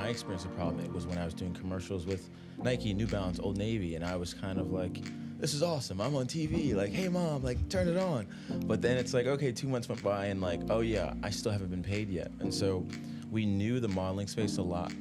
I experienced a problem, it was when I was doing commercials with Nike, New Balance, Old Navy, and I was kind of like, this is awesome, I'm on TV, like, hey mom, like, turn it on. But then it's like, okay, 2 months went by and like, oh yeah, I still haven't been paid yet. And so we knew the modeling space a lot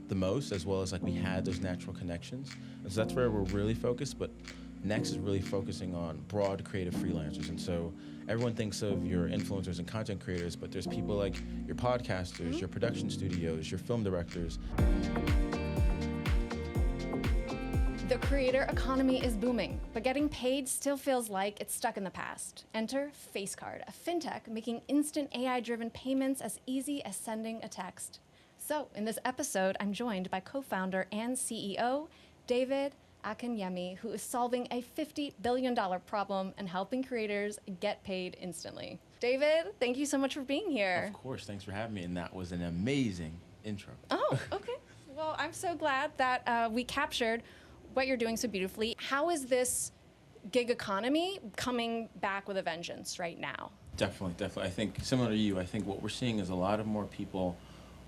the most, as well as like we had those natural connections. And so that's where we're really focused, but Next is really focusing on broad creative freelancers. And so everyone thinks of your influencers and content creators, but there's people like your podcasters, your production studios, your film directors. The creator economy is booming, but getting paid still feels like it's stuck in the past. Enter FaceCard, a fintech making instant AI-driven payments as easy as sending a text. So in this episode, I'm joined by co-founder and CEO, David Akinyemi, who is solving a $50 billion problem and helping creators get paid instantly. David, thank you so much for being here. Of course, thanks for having me, and that was an amazing intro. Oh, okay. Well, I'm so glad that we captured what you're doing so beautifully. How is this gig economy coming back with a vengeance right now? Definitely. I think similar to you, I think what we're seeing is a lot of more people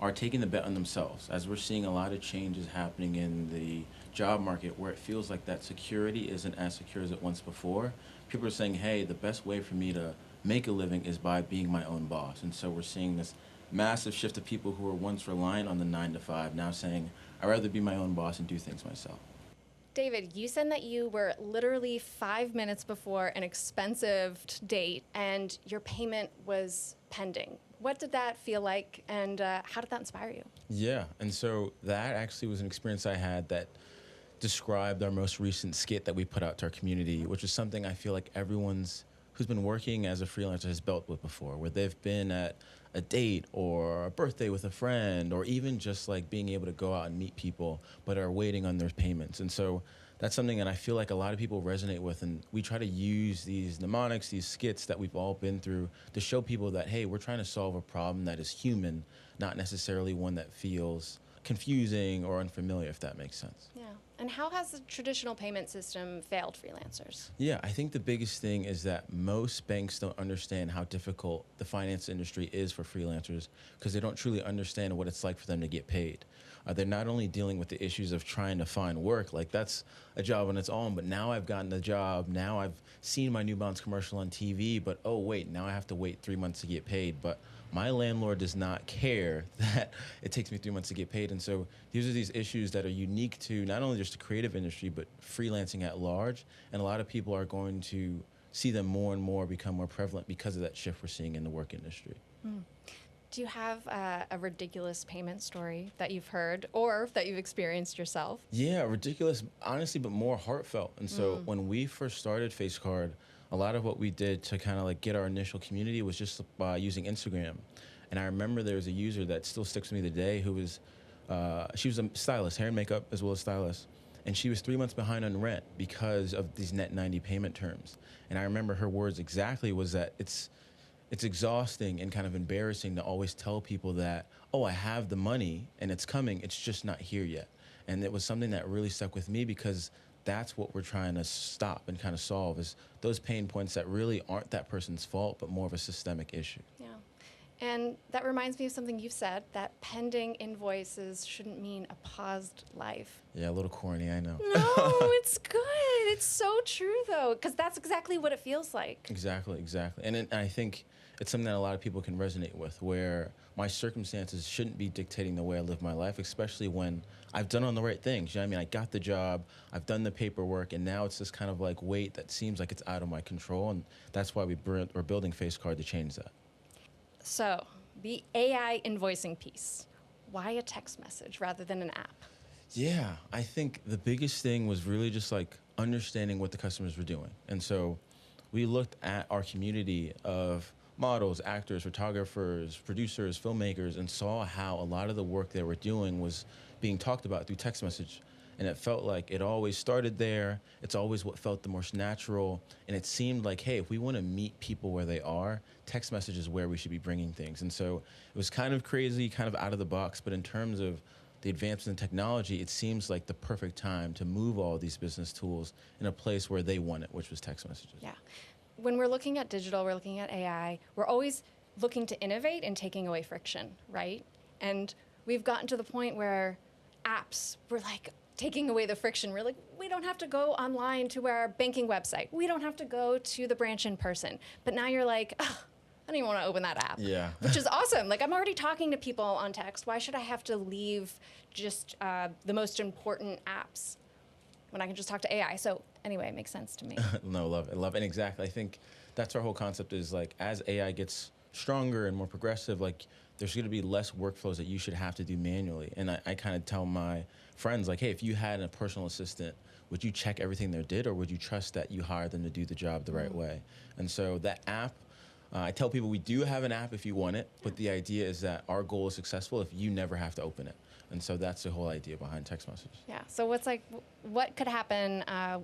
are taking the bet on themselves, as we're seeing a lot of changes happening in the job market where it feels like that security isn't as secure as it once before. People are saying, hey, the best way for me to make a living is by being my own boss. And so we're seeing this massive shift of people who were once reliant on the 9 to 5 now saying, I'd rather be my own boss and do things myself. David, you said that you were literally 5 minutes before an expensive date and your payment was pending. What did that feel like, and how did that inspire you? Yeah, and so that actually was an experience I had that described our most recent skit that we put out to our community, which is something I feel like everyone's who's been working as a freelancer has dealt with before, where they've been at a date or a birthday with a friend, or even just like being able to go out and meet people, but are waiting on their payments. And so that's something that I feel like a lot of people resonate with, and we try to use these mnemonics, these skits that we've all been through to show people that, hey, we're trying to solve a problem that is human, not necessarily one that feels confusing or unfamiliar, if that makes sense. Yeah. And how has the traditional payment system failed freelancers? Yeah, I think the biggest thing is that most banks don't understand how difficult the finance industry is for freelancers because they don't truly understand what it's like for them to get paid. They're not only dealing with the issues of trying to find work, like that's a job on its own, but now I've gotten the job, now I've seen my New Balance commercial on TV, but oh wait, now I have to wait 3 months to get paid. But my landlord does not care that it takes me 3 months to get paid. And so these are these issues that are unique to not only just the creative industry, but freelancing at large. And a lot of people are going to see them more and more become more prevalent because of that shift we're seeing in the work industry. Do you have a ridiculous payment story that you've heard or that you've experienced yourself? Yeah, ridiculous, honestly, but more heartfelt. And so when we first started FaceCard, a lot of what we did to kind of like get our initial community was just by using Instagram. And I remember there was a user that still sticks with me today who was, she was a stylist, hair and makeup as well as stylist. And she was 3 months behind on rent because of these net 90 payment terms. And I remember her words exactly was that it's exhausting and kind of embarrassing to always tell people that, oh, I have the money and it's coming, it's just not here yet. And it was something that really stuck with me because that's what we're trying to stop and kind of solve is those pain points that really aren't that person's fault, but more of a systemic issue. Yeah. And that reminds me of something you've said, that pending invoices shouldn't mean a paused life. Yeah, a little corny, I know. No, it's good. It's so true, though, because that's exactly what it feels like. Exactly. And I think it's something that a lot of people can resonate with, where my circumstances shouldn't be dictating the way I live my life, especially when I've done all the right things. You know what I mean? I got the job, I've done the paperwork, and now it's this kind of like weight that seems like it's out of my control, and that's why we're building FaceCard to change that. So, the AI invoicing piece, why a text message rather than an app? Yeah, I think the biggest thing was really just like understanding what the customers were doing. And so we looked at our community of models, actors, photographers, producers, filmmakers, and saw how a lot of the work they were doing was being talked about through text message. And it felt like it always started there. It's always what felt the most natural. And it seemed like, hey, if we want to meet people where they are, text message is where we should be bringing things. And so it was kind of crazy, kind of out of the box. But in terms of the advancements in technology, it seems like the perfect time to move all these business tools in a place where they want it, which was text messages. Yeah. When we're looking at digital, we're looking at AI, we're always looking to innovate and taking away friction, right? And we've gotten to the point where apps were like taking away the friction. We're like, we don't have to go online to our banking website. We don't have to go to the branch in person. But now you're like, oh, I don't even want to open that app. Yeah. Which is awesome. Like, I'm already talking to people on text. Why should I have to leave just the most important apps when I can just talk to AI? So anyway, it makes sense to me. No, love it. Love it. And exactly. I think that's our whole concept is like, as AI gets stronger and more progressive, like there's going to be less workflows that you should have to do manually. And I kind of tell my friends, like, hey, if you had a personal assistant, would you check everything they did, or would you trust that you hired them to do the job the right way? And so that app, I tell people we do have an app if you want it, but the idea is that our goal is successful if you never have to open it. And so that's the whole idea behind text messages. Yeah. So what could happen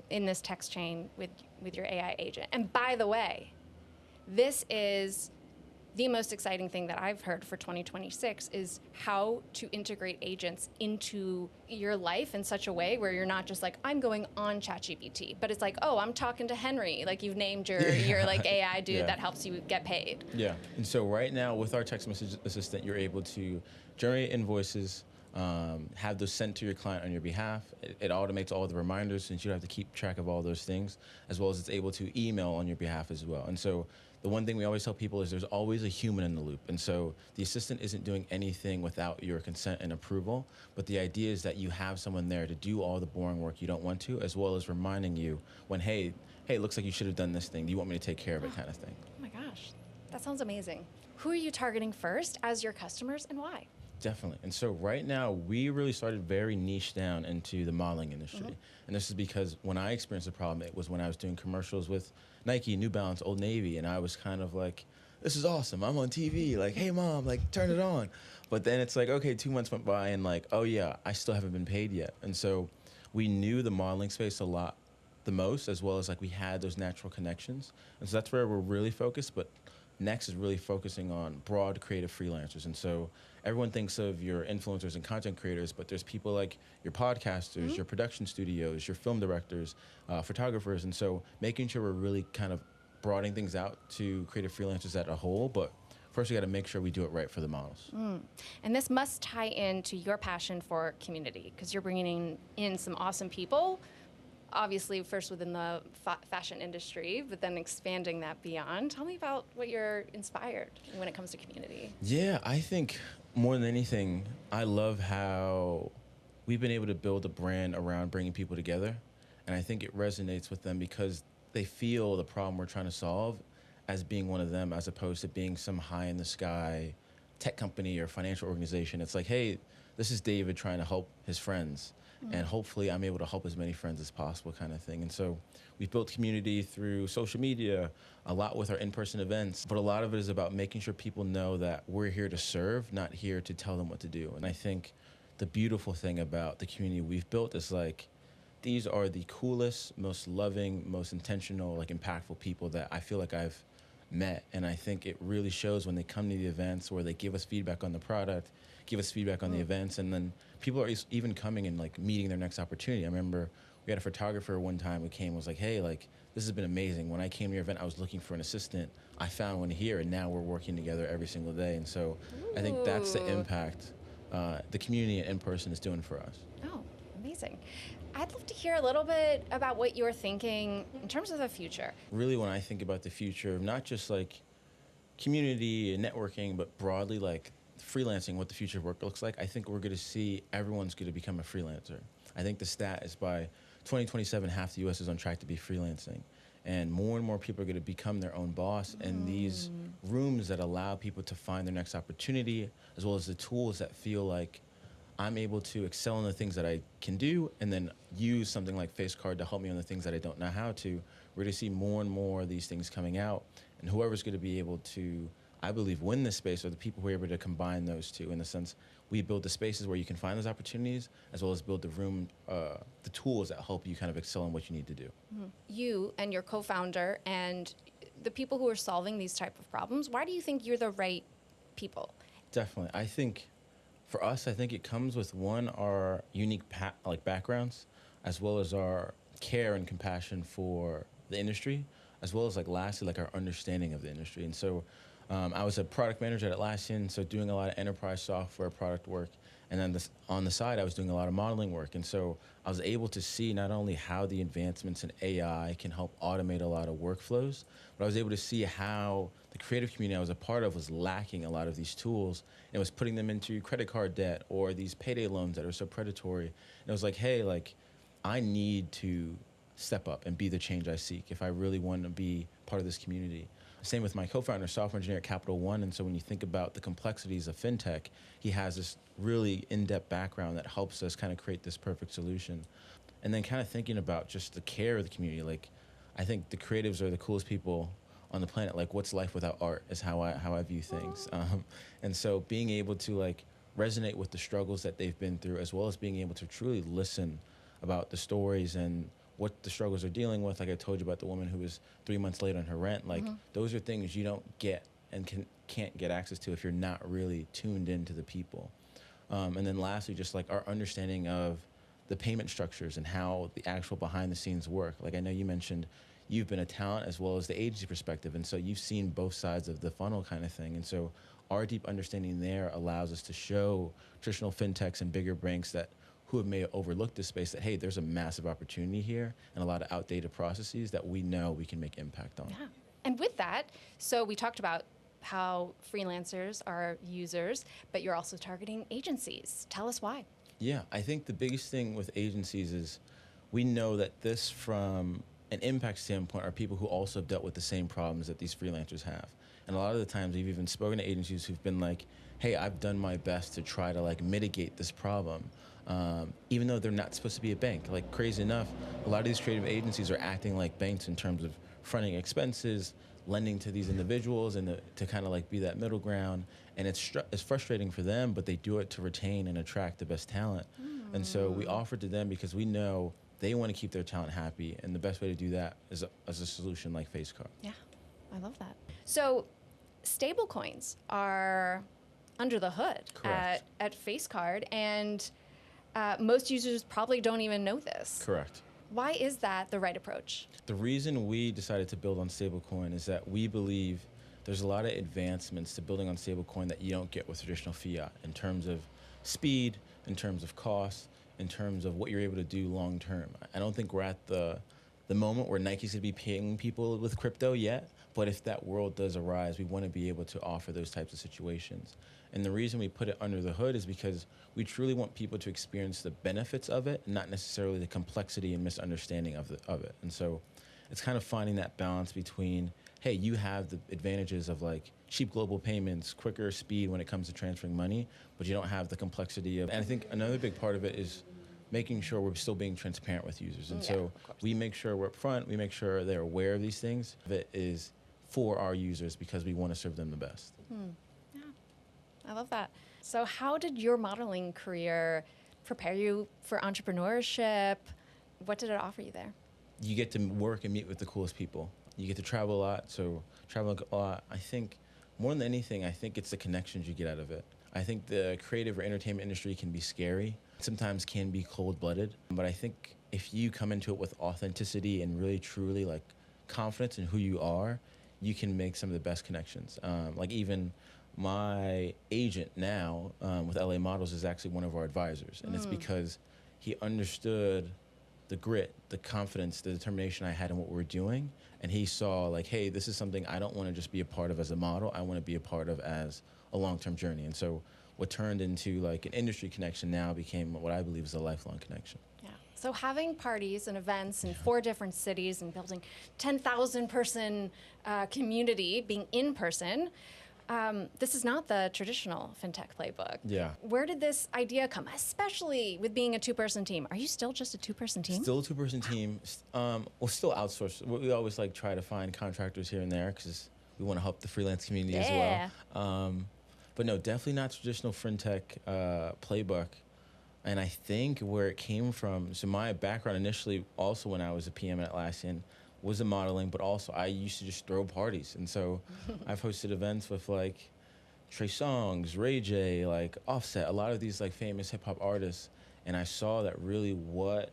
in this text chain with your AI agent? And by the way, this is the most exciting thing that I've heard for 2026 is how to integrate agents into your life in such a way where you're not just like, I'm going on ChatGPT, but it's like, oh, I'm talking to Henry. Like, you've named your like AI dude that helps you get paid. Yeah. And so right now with our text message assistant, you're able to generate invoices, have those sent to your client on your behalf. It automates all the reminders since you don't have to keep track of all those things, as well as it's able to email on your behalf as well. And so the one thing we always tell people is there's always a human in the loop. And so the assistant isn't doing anything without your consent and approval, but the idea is that you have someone there to do all the boring work you don't want to, as well as reminding you when, hey, it looks like you should have done this thing. Do you want me to take care of it, kind of thing? Oh my gosh, that sounds amazing. Who are you targeting first as your customers, and why? Definitely. And so right now, we really started very niche down into the modeling industry. And this is because when I experienced the problem, it was when I was doing commercials with Nike, New Balance, Old Navy, and I was kind of like, this is awesome. I'm on TV. Like, hey, mom, like, turn it on. But then it's like, okay, 2 months went by, and like, oh, yeah, I still haven't been paid yet. And so we knew the modeling space the most, as well as like we had those natural connections. And so that's where we're really focused. But next is really focusing on broad creative freelancers. And so everyone thinks of your influencers and content creators, but there's people like your podcasters, your production studios, your film directors, photographers. And so making sure we're really kind of broadening things out to creative freelancers as a whole. But first, we got to make sure we do it right for the models. And this must tie into your passion for community, because you're bringing in some awesome people, obviously first within the fashion industry, but then expanding that beyond. Tell me about what you're inspired when it comes to community. Yeah, I think more than anything, I love how we've been able to build a brand around bringing people together. And I think it resonates with them because they feel the problem we're trying to solve as being one of them, as opposed to being some high in the sky tech company or financial organization. It's like, hey, this is David trying to help his friends. And hopefully I'm able to help as many friends as possible, kind of thing. And so we've built community through social media, a lot with our in-person events, but a lot of it is about making sure people know that we're here to serve, not here to tell them what to do. And I think the beautiful thing about the community we've built is like, these are the coolest, most loving, most intentional, like impactful people that I feel like I've met. And I think it really shows when they come to the events where they give us feedback on the product, give us feedback on the events, and then people are even coming and like meeting their next opportunity. I remember we had a photographer one time who came and was like, hey, like, this has been amazing. When I came to your event, I was looking for an assistant. I found one here, and now we're working together every single day. And so I think that's the impact the community and in-person is doing for us. Oh, amazing. I'd love to hear a little bit about what you're thinking in terms of the future. Really, when I think about the future, not just like community and networking, but broadly like freelancing, what the future of work looks like, I think we're going to see everyone's going to become a freelancer. I think the stat is by 2027, half the U.S. is on track to be freelancing. And more people are going to become their own boss. And these rooms that allow people to find their next opportunity, as well as the tools that feel like I'm able to excel in the things that I can do and then use something like FaceCard to help me on the things that I don't know how to. We're going to see more and more of these things coming out. And whoever's going to be able to, I believe, win this space are the people who are able to combine those two, in the sense we build the spaces where you can find those opportunities, as well as build the room, the tools that help you kind of excel in what you need to do. You and your co-founder and the people who are solving these type of problems, why do you think you're the right people? Definitely. I think for us, I think it comes with, one, our unique backgrounds, as well as our care and compassion for the industry, as well as lastly, our understanding of the industry. And so I was a product manager at Atlassian, so doing a lot of enterprise software product work. And then on the side, I was doing a lot of modeling work. And so I was able to see not only how the advancements in AI can help automate a lot of workflows, but I was able to see how the creative community I was a part of was lacking a lot of these tools. And it was putting them into credit card debt or these payday loans that are so predatory. And it was like, hey, like, I need to step up and be the change I seek if I really want to be part of this community. Same with my co-founder, software engineer at Capital One. And so when you think about the complexities of fintech, he has this really in-depth background that helps us kind of create this perfect solution. And then kind of thinking about just the care of the community. Like, I think the creatives are the coolest people on the planet. Like, what's life without art is how I view things. And so being able to like resonate with the struggles that they've been through, as well as being able to truly listen about the stories and what the struggles are dealing with. Like I told you about the woman who was 3 months late on her rent. Like those are things you don't get and can't get access to if you're not really tuned into the people. And then lastly, just like our understanding of the payment structures and how the actual behind the scenes work. Like I know you mentioned you've been a talent as well as the agency perspective. And so you've seen both sides of the funnel kind of thing. And so our deep understanding there allows us to show traditional fintechs and bigger banks that who have may have overlooked this space that, hey, there's a massive opportunity here and a lot of outdated processes that we know we can make impact on. Yeah. And with that, so we talked about how freelancers are users, but you're also targeting agencies. Tell us why. Yeah, I think the biggest thing with agencies is we know that this, from an impact standpoint, are people who also have dealt with the same problems that these freelancers have. And a lot of the times we've even spoken to agencies who've been like, hey, I've done my best to try to like mitigate this problem. Even though they're not supposed to be a bank. Like crazy enough, a lot of these creative agencies are acting like banks in terms of fronting expenses, lending to these individuals, and to kind of like be that middle ground. And it's frustrating for them, but they do it to retain and attract the best talent. And so we offer to them because we know they want to keep their talent happy, and the best way to do that is as a solution like FaceCard. Yeah, I love that. So stablecoins are under the hood at FaceCard, and most users probably don't even know this. Correct. Why is that the right approach? The reason we decided to build on stablecoin is that we believe there's a lot of advancements to building on stablecoin that you don't get with traditional fiat in terms of speed, in terms of cost, in terms of what you're able to do long term. I don't think we're at the moment where Nike's gonna be paying people with crypto yet, but if that world does arise, we want to be able to offer those types of situations. And the reason we put it under the hood is because we truly want people to experience the benefits of it, not necessarily the complexity and misunderstanding of it. And so it's kind of finding that balance between, hey, you have the advantages of like cheap global payments, quicker speed when it comes to transferring money, but you don't have the complexity of, and I think another big part of it is making sure we're still being transparent with users. And so we make sure we're upfront, we make sure they're aware of these things. That is for our users because we want to serve them the best. Yeah, I love that. So how did your modeling career prepare you for entrepreneurship? What did it offer you there? You get to work and meet with the coolest people. You get to travel a lot, so traveling a lot, I think, more than anything, I think it's the connections you get out of it. I think the creative or entertainment industry can be scary, sometimes can be cold-blooded, but I think if you come into it with authenticity and really truly like confidence in who you are, you can make some of the best connections. Like even my agent now with LA Models is actually one of our advisors, and it's because he understood the grit, the confidence, the determination I had in what we were doing, and he saw like, hey, this is something I don't want to just be a part of as a model, I want to be a part of as a long-term journey. And so what turned into like an industry connection now became what I believe is a lifelong connection. Yeah. So having parties and events in 4 different cities and building 10,000 person community, being in person, this is not the traditional fintech playbook. Yeah. Where did this idea come, especially with being a 2-person team? Are you still just a 2-person team? Still a 2-person team. We'll still outsource. We always like try to find contractors here and there because we want to help the freelance community as well. But no, definitely not traditional fintech playbook. And I think where it came from, so my background initially also when I was a PM at Atlassian was in modeling, but also I used to just throw parties. And so I've hosted events with like Trey Songz, Ray J, like Offset, a lot of these like famous hip hop artists. And I saw that really what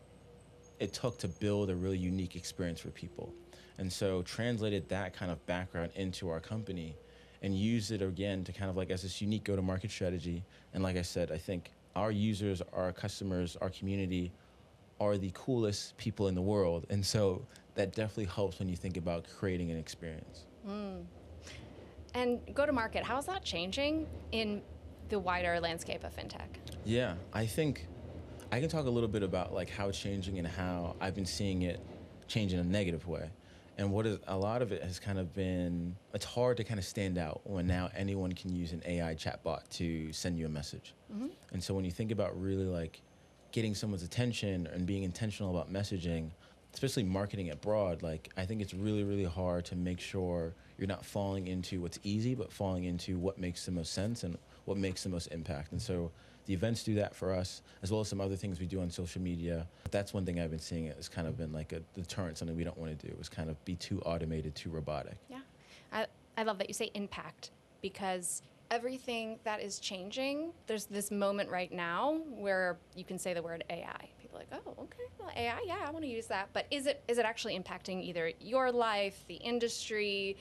it took to build a really unique experience for people. And so translated that kind of background into our company and used it again to kind of like as this unique go-to-market strategy. And like I said, I think our users, our customers, our community are the coolest people in the world. And so that definitely helps when you think about creating an experience. And go to market, how's that changing in the wider landscape of fintech? Yeah, I think I can talk a little bit about like how it's changing and how I've been seeing it change in a negative way. And what is a lot of it has kind of been, it's hard to kind of stand out when now anyone can use an AI chatbot to send you a message. And so when you think about really like getting someone's attention and being intentional about messaging, especially marketing it broad, like I think it's really, really hard to make sure you're not falling into what's easy, but falling into what makes the most sense and what makes the most impact. And so the events do that for us, as well as some other things we do on social media. But that's one thing I've been seeing. It's kind of been like a deterrent, something we don't want to do, is kind of be too automated, too robotic. Yeah, I love that you say impact, because everything that is changing, there's this moment right now where you can say the word AI. People are like, oh, okay, well, AI, yeah, I want to use that. But is it actually impacting either your life, the industry,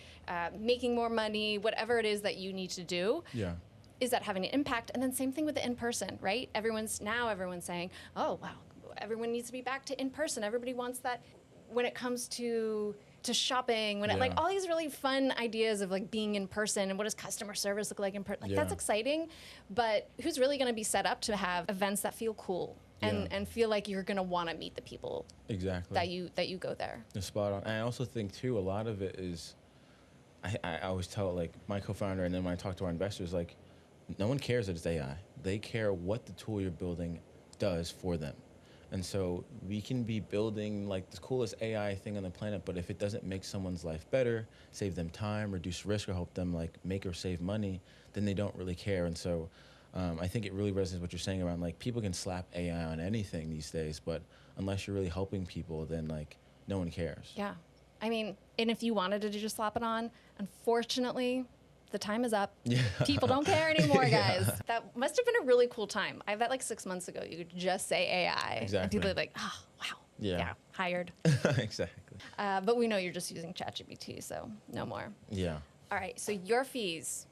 making more money, whatever it is that you need to do? Yeah. Is that having an impact? And then same thing with the in-person, right? Everyone's saying, oh, wow, everyone needs to be back to in-person. Everybody wants that. When it comes to shopping, when it, like all these really fun ideas of like being in person and what does customer service look like in person, like that's exciting, but who's really going to be set up to have events that feel cool and feel like you're going to want to meet the people exactly that you go there? You're spot on. And I also think too, a lot of it is, I always tell like my co-founder, and then when I talk to our investors, like no one cares that it's AI. They care what the tool you're building does for them. And so we can be building like the coolest AI thing on the planet, but if it doesn't make someone's life better, save them time, reduce risk, or help them like make or save money, then they don't really care. And so I think it really resonates what you're saying around like people can slap AI on anything these days, but unless you're really helping people, then like no one cares. Yeah. I mean, and if you wanted to just slap it on, unfortunately, the time is up. Yeah. People don't care anymore, guys. That must have been a really cool time. I bet like 6 months ago, you could just say AI. Exactly. And people are like, oh, wow. Yeah, hired. Exactly. But we know you're just using ChatGPT, so no more. Yeah. All right, so your fees.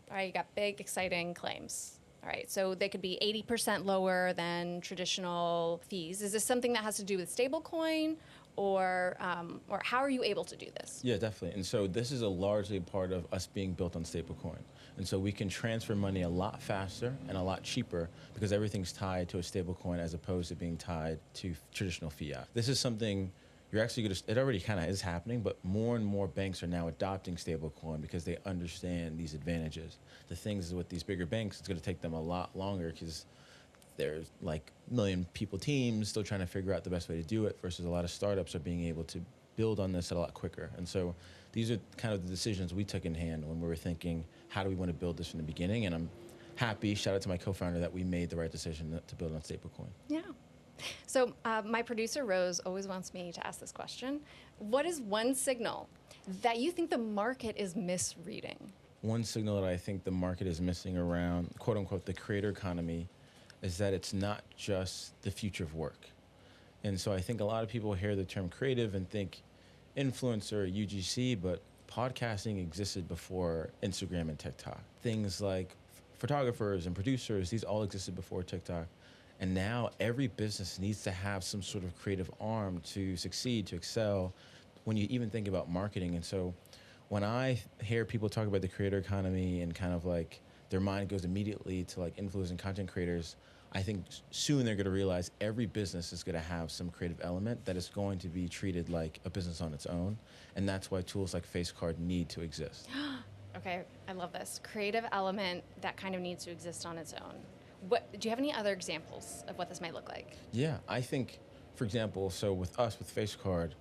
All right, you got big, exciting claims. All right, so they could be 80% lower than traditional fees. Is this something that has to do with stablecoin, or how are you able to do this? Yeah, definitely. And so this is a largely part of us being built on stablecoin. And so we can transfer money a lot faster and a lot cheaper because everything's tied to a stablecoin as opposed to being tied to traditional fiat. This is something you're actually going to, it already kind of is happening, but more and more banks are now adopting stablecoin because they understand these advantages. The things is with these bigger banks, it's going to take them a lot longer because there's like million people teams still trying to figure out the best way to do it versus a lot of startups are being able to build on this a lot quicker. And so these are kind of the decisions we took in hand when we were thinking, how do we want to build this from the beginning? And I'm happy, shout out to my co-founder, that we made the right decision to build on stablecoin. Yeah. So my producer, Rose, always wants me to ask this question. What is one signal that you think the market is misreading? One signal that I think the market is missing around, quote unquote, the creator economy is that it's not just the future of work. And so I think a lot of people hear the term creative and think influencer, UGC, but podcasting existed before Instagram and TikTok. Things like photographers and producers, these all existed before TikTok. And now every business needs to have some sort of creative arm to succeed, to excel, when you even think about marketing. And so when I hear people talk about the creator economy and kind of like their mind goes immediately to like influencers and content creators, I think soon they're going to realize every business is going to have some creative element that is going to be treated like a business on its own. And that's why tools like FaceCard need to exist. Okay, I love this. Creative element that kind of needs to exist on its own. Do you have any other examples of what this might look like? Yeah, I think, for example, so with us, with FaceCard,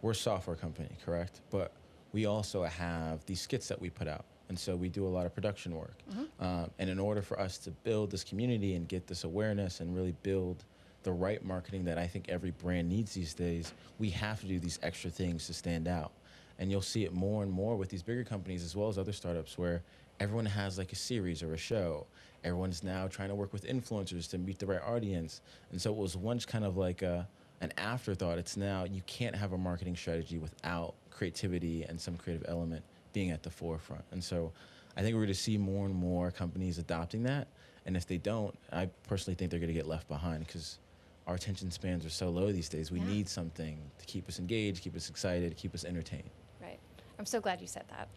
we're a software company, correct? But we also have these skits that we put out. And so we do a lot of production work. And in order for us to build this community and get this awareness and really build the right marketing that I think every brand needs these days, we have to do these extra things to stand out. And you'll see it more and more with these bigger companies as well as other startups where everyone has like a series or a show. Everyone's now trying to work with influencers to meet the right audience. And so it was once kind of like an afterthought. It's now you can't have a marketing strategy without creativity and some creative element being at the forefront. And so I think we're going to see more and more companies adopting that. And if they don't, I personally think they're going to get left behind because our attention spans are so low these days. We need something to keep us engaged, keep us excited, keep us entertained. Right. I'm so glad you said that.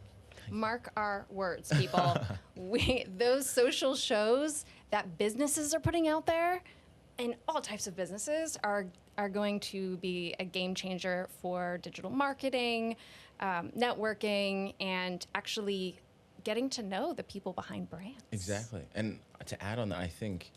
Mark our words, people. Those social shows that businesses are putting out there, and all types of businesses, are going to be a game changer for digital marketing, networking, and actually getting to know the people behind brands. Exactly. And to add on that, I think,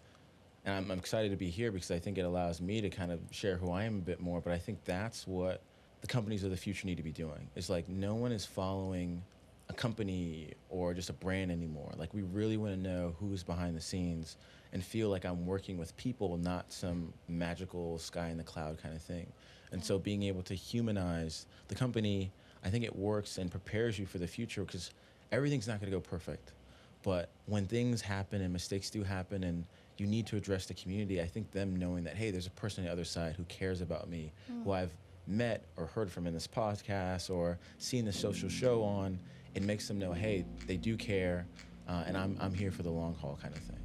and I'm excited to be here because I think it allows me to kind of share who I am a bit more, but I think that's what the companies of the future need to be doing. It's like no one is following a company or just a brand anymore. Like we really want to know who's behind the scenes and feel like I'm working with people, not some magical sky in the cloud kind of thing. And so being able to humanize the company, I think it works and prepares you for the future because everything's not going to go perfect. But when things happen and mistakes do happen and you need to address the community, I think them knowing that, hey, there's a person on the other side who cares about me, who I've met or heard from in this podcast or seen the social show on, it makes them know, hey, they do care, and I'm here for the long haul kind of thing.